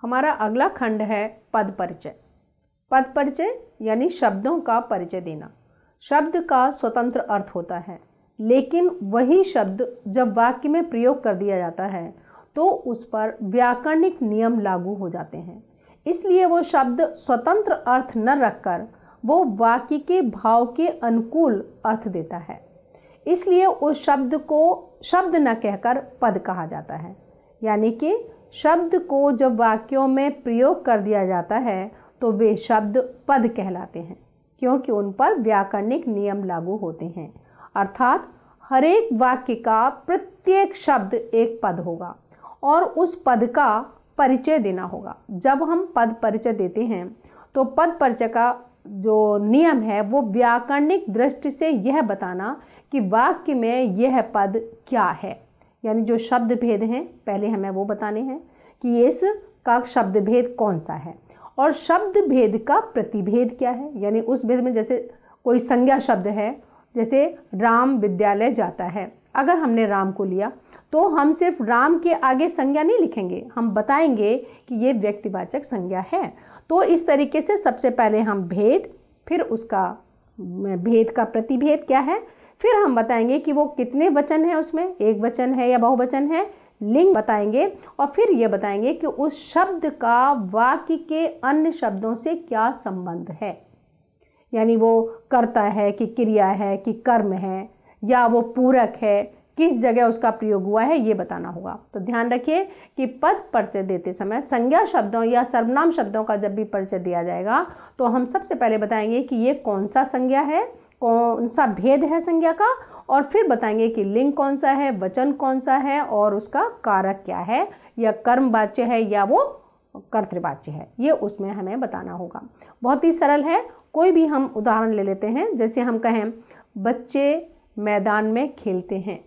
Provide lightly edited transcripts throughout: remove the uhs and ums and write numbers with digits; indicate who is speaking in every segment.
Speaker 1: हमारा अगला खंड है पद परिचय। पद परिचय यानी शब्दों का परिचय देना। शब्द का स्वतंत्र अर्थ होता है, लेकिन वही शब्द जब वाक्य में प्रयोग कर दिया जाता है तो उस पर व्याकरणिक नियम लागू हो जाते हैं। इसलिए वो शब्द स्वतंत्र अर्थ न रखकर वो वाक्य के भाव के अनुकूल अर्थ देता है। इसलिए उस शब्द को शब्द न कहकर पद कहा जाता है। यानी कि शब्द को जब वाक्यों में प्रयोग कर दिया जाता है तो वे शब्द पद कहलाते हैं, क्योंकि उन पर व्याकरणिक नियम लागू होते हैं। अर्थात हर एक वाक्य का प्रत्येक शब्द एक पद होगा और उस पद का परिचय देना होगा। जब हम पद परिचय देते हैं तो पद परिचय का जो नियम है वो व्याकरणिक दृष्टि से यह बताना कि वाक्य में यह पद क्या है। यानी जो शब्द भेद हैं पहले हमें वो बताने हैं कि इसका शब्द भेद कौन सा है और शब्द भेद का प्रतिभेद क्या है। यानी उस भेद में जैसे कोई संज्ञा शब्द है, जैसे राम विद्यालय जाता है, अगर हमने राम को लिया तो हम सिर्फ राम के आगे संज्ञा नहीं लिखेंगे, हम बताएंगे कि ये व्यक्तिवाचक संज्ञा है। तो इस तरीके से सबसे पहले हम भेद, फिर उसका भेद का प्रतिभेद क्या है, फिर हम बताएंगे कि वो कितने वचन है, उसमें एक वचन है या बहुवचन है, लिंग बताएंगे, और फिर ये बताएंगे कि उस शब्द का वाक्य के अन्य शब्दों से क्या संबंध है। यानी वो कर्ता है कि क्रिया है कि कर्म है या वो पूरक है, किस जगह उसका प्रयोग हुआ है, ये बताना होगा। तो ध्यान रखिए कि पद परिचय देते समय संज्ञा शब्दों या सर्वनाम शब्दों का जब भी परिचय दिया जाएगा तो हम सबसे पहले बताएंगे कि ये कौन सा संज्ञा है, कौन सा भेद है संज्ञा का, और फिर बताएंगे कि लिंग कौन सा है, वचन कौन सा है और उसका कारक क्या है, या कर्मवाच्य है या वो कर्तृवाच्य है, ये उसमें हमें बताना होगा। बहुत ही सरल है। कोई भी हम उदाहरण ले लेते हैं। जैसे हम कहें बच्चे मैदान में खेलते हैं।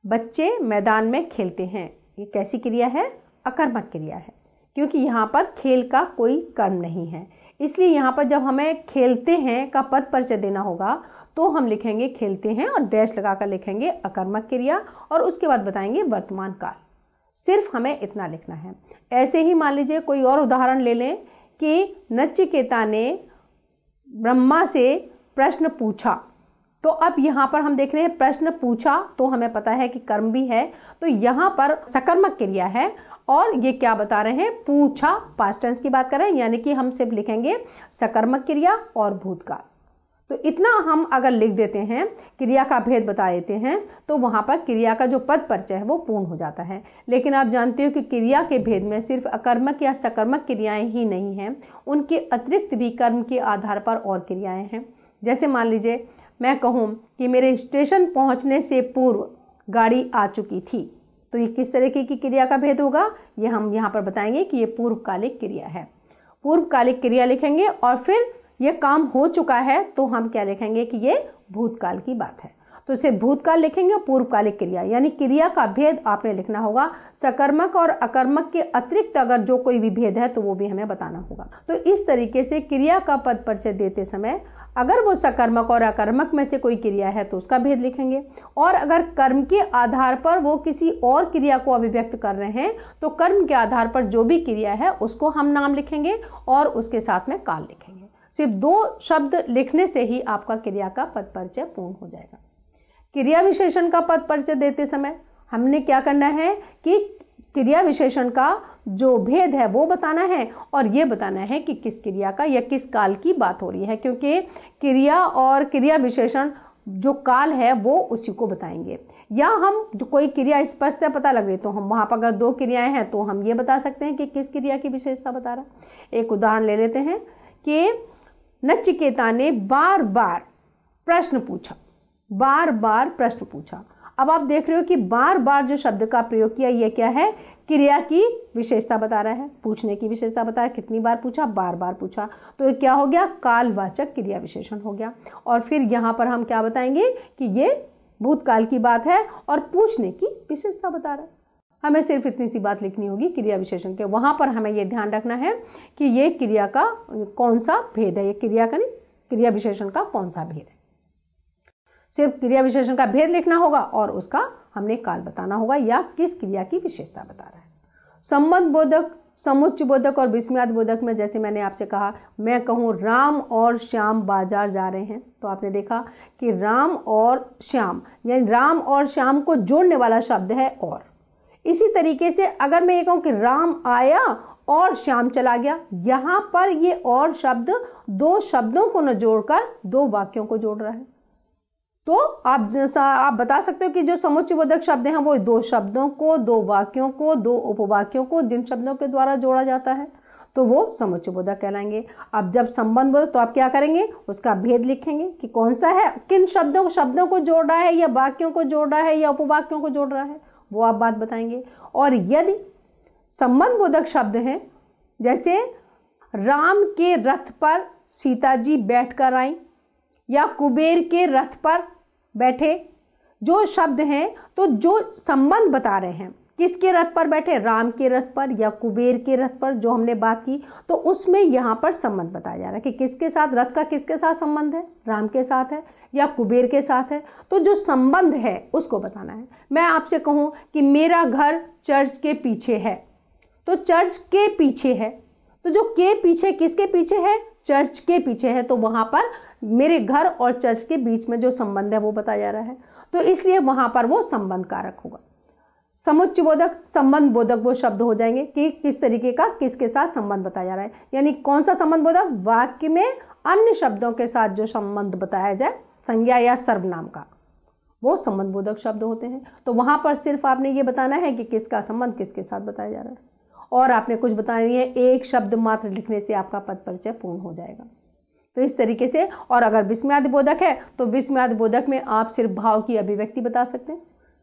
Speaker 1: बच्चे मैदान में खेलते हैं, ये कैसी क्रिया है? अकर्मक क्रिया है, क्योंकि यहाँ पर खेल का कोई कर्म नहीं है। इसलिए यहाँ पर जब हमें खेलते हैं का पद परिचय देना होगा तो हम लिखेंगे खेलते हैं और डैश लगाकर लिखेंगे अकर्मक क्रिया, और उसके बाद बताएंगे वर्तमान काल। सिर्फ हमें इतना लिखना है। ऐसे ही मान लीजिए कोई और उदाहरण ले लें कि नचिकेता ने ब्रह्मा से प्रश्न पूछा। तो अब यहाँ पर हम देख रहे हैं प्रश्न पूछा, तो हमें पता है कि कर्म भी है, तो यहाँ पर सकर्मक क्रिया है। और ये क्या बता रहे हैं? पूछा, पास्ट टेंस की बात कर रहे हैं, यानी कि हम सिर्फ लिखेंगे सकर्मक क्रिया और भूतकाल। तो इतना हम अगर लिख देते हैं, क्रिया का भेद बता देते हैं, तो वहां पर क्रिया का जो पद परिचय है वो पूर्ण हो जाता है। लेकिन आप जानते हो कि क्रिया के भेद में सिर्फ अकर्मक या सकर्मक क्रियाएं ही नहीं हैं, उनके अतिरिक्त भी कर्म के आधार पर और क्रियाएं हैं। जैसे मान लीजिए मैं कहूँ कि मेरे स्टेशन पहुँचने से पूर्व गाड़ी आ चुकी थी, तो ये किस तरीके की क्रिया का भेद होगा? ये हम यहाँ पर बताएंगे कि ये पूर्वकालिक क्रिया है। पूर्वकालिक क्रिया लिखेंगे और फिर ये काम हो चुका है तो हम क्या लिखेंगे कि ये भूतकाल की बात है। तो सिर्फ भूतकाल लिखेंगे और पूर्वकालिक क्रिया, यानी क्रिया का भेद आपने लिखना होगा। सकर्मक और अकर्मक के अतिरिक्त अगर जो कोई भी भेद है तो वो भी हमें बताना होगा। तो इस तरीके से क्रिया का पद परिचय देते समय अगर वो सकर्मक और अकर्मक में से कोई क्रिया है तो उसका भेद लिखेंगे, और अगर कर्म के आधार पर वो किसी और क्रिया को अभिव्यक्त कर रहे हैं तो कर्म के आधार पर जो भी क्रिया है उसको हम नाम लिखेंगे और उसके साथ में काल लिखेंगे। सिर्फ 2 शब्द लिखने से ही आपका क्रिया का पद परिचय पूर्ण हो जाएगा। क्रिया विशेषण का पद परिचय देते समय हमने क्या करना है कि क्रिया विशेषण का जो भेद है वो बताना है और ये बताना है कि किस क्रिया का या किस काल की बात हो रही है, क्योंकि क्रिया और क्रिया विशेषण जो काल है वो उसी को बताएंगे। या हम जो कोई क्रिया स्पष्ट पता लगे तो हम वहाँ पर अगर 2 क्रियाएं हैं तो हम ये बता सकते हैं कि किस क्रिया की विशेषता बता रहा है। एक उदाहरण ले लेते हैं कि नचिकेता ने बार बार प्रश्न पूछा। बार बार प्रश्न पूछा। अब आप देख रहे हो कि बार बार जो शब्द का प्रयोग किया ये क्या है? क्रिया की विशेषता बता रहा है, पूछने की विशेषता बता रहा है। कितनी बार पूछा? बार बार पूछा। तो ये क्या हो गया? कालवाचक क्रिया विशेषण हो गया। और फिर यहाँ पर हम क्या बताएंगे कि ये भूतकाल की बात है और पूछने की विशेषता बता रहा है। हमें सिर्फ इतनी सी बात लिखनी होगी क्रिया विशेषण के। वहां पर हमें यह ध्यान रखना है कि ये क्रिया का कौन सा भेद है, ये क्रिया का नहीं, क्रिया विशेषण का कौन सा भेद है। सिर्फ क्रिया विशेषण का भेद लिखना होगा और उसका हमने काल बताना होगा या किस क्रिया की विशेषता बता रहा है। संबंध बोधक समुच्चय बोधक और विस्मयादि बोधक में जैसे मैंने आपसे कहा, मैं कहूँ राम और श्याम बाजार जा रहे हैं, तो आपने देखा कि राम और श्याम यानी राम और श्याम को जोड़ने वाला शब्द है और। इसी तरीके से अगर मैं ये कहूँ कि राम आया और श्याम चला गया, यहाँ पर ये और शब्द दो शब्दों को न जोड़कर दो वाक्यों को जोड़ रहा है। तो आप बता सकते हो कि जो समुच्चय बोधक शब्द हैं वो दो शब्दों को, दो वाक्यों को, दो उपवाक्यों को जिन शब्दों के द्वारा जोड़ा जाता है तो वो समुच्चय बोधक कहलाएंगे। अब जब संबंध बोधक तो आप क्या करेंगे, उसका भेद लिखेंगे कि कौन सा है, किन शब्दों को जोड़ रहा है, या वाक्यों को जोड़ रहा है या उपवाक्यों को जोड़ रहा है, वो आप बात बताएंगे। और यदि संबंध बोधक शब्द हैं, जैसे राम के रथ पर सीता जी बैठकर आई या कुबेर के रथ पर बैठे, जो शब्द हैं तो जो संबंध बता रहे हैं, किसके रथ पर बैठे, राम के रथ पर या कुबेर के रथ पर, जो हमने बात की, तो उसमें यहाँ पर संबंध बताया जा रहा है कि किसके साथ, रथ का किसके साथ संबंध है, राम के साथ है या कुबेर के साथ है, तो जो संबंध है उसको बताना है। मैं आपसे कहूँ कि मेरा घर चर्च के पीछे है, तो चर्च के पीछे है, तो जो के पीछे किसके पीछे है, चर्च के पीछे है, तो वहां पर मेरे घर और चर्च के बीच में जो संबंध है वो बताया जा रहा है, तो इसलिए वहां पर वो संबंध कारक होगा। समुच्चय बोधक, संबंध बोधक वो शब्द हो जाएंगे कि किस तरीके का किसके साथ संबंध बताया जा रहा है, यानी कौन सा संबंध बोधक, वाक्य में अन्य शब्दों के साथ जो संबंध बताया जाए, संज्ञा या सर्वनाम का, वो संबंध बोधक शब्द होते हैं। तो वहां पर सिर्फ आपने ये बताना है कि किसका संबंध किसके साथ बताया जा रहा है, और आपने कुछ बताना नहीं है, एक शब्द मात्र लिखने से आपका पद परिचय पूर्ण हो जाएगा। तो इस तरीके से, और अगर विस्मयादि बोधक है तो विस्मयादि बोधक में आप सिर्फ भाव की अभिव्यक्ति बता सकते हैं,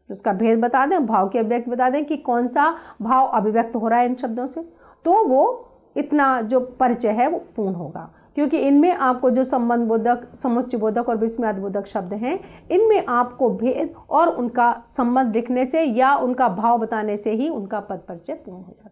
Speaker 1: उसका भेद बता दें, भाव की अभिव्यक्ति बता दें कि कौन सा भाव अभिव्यक्त हो रहा है इन शब्दों से, तो वो इतना जो परिचय है वो पूर्ण होगा। क्योंकि इनमें आपको जो संबंध बोधक, समुच्चय बोधक और विस्मयादि बोधक शब्द हैं, इनमें आपको भेद और उनका संबंध लिखने से या उनका भाव बताने से ही उनका पद परिचय पूर्ण हो जाता है।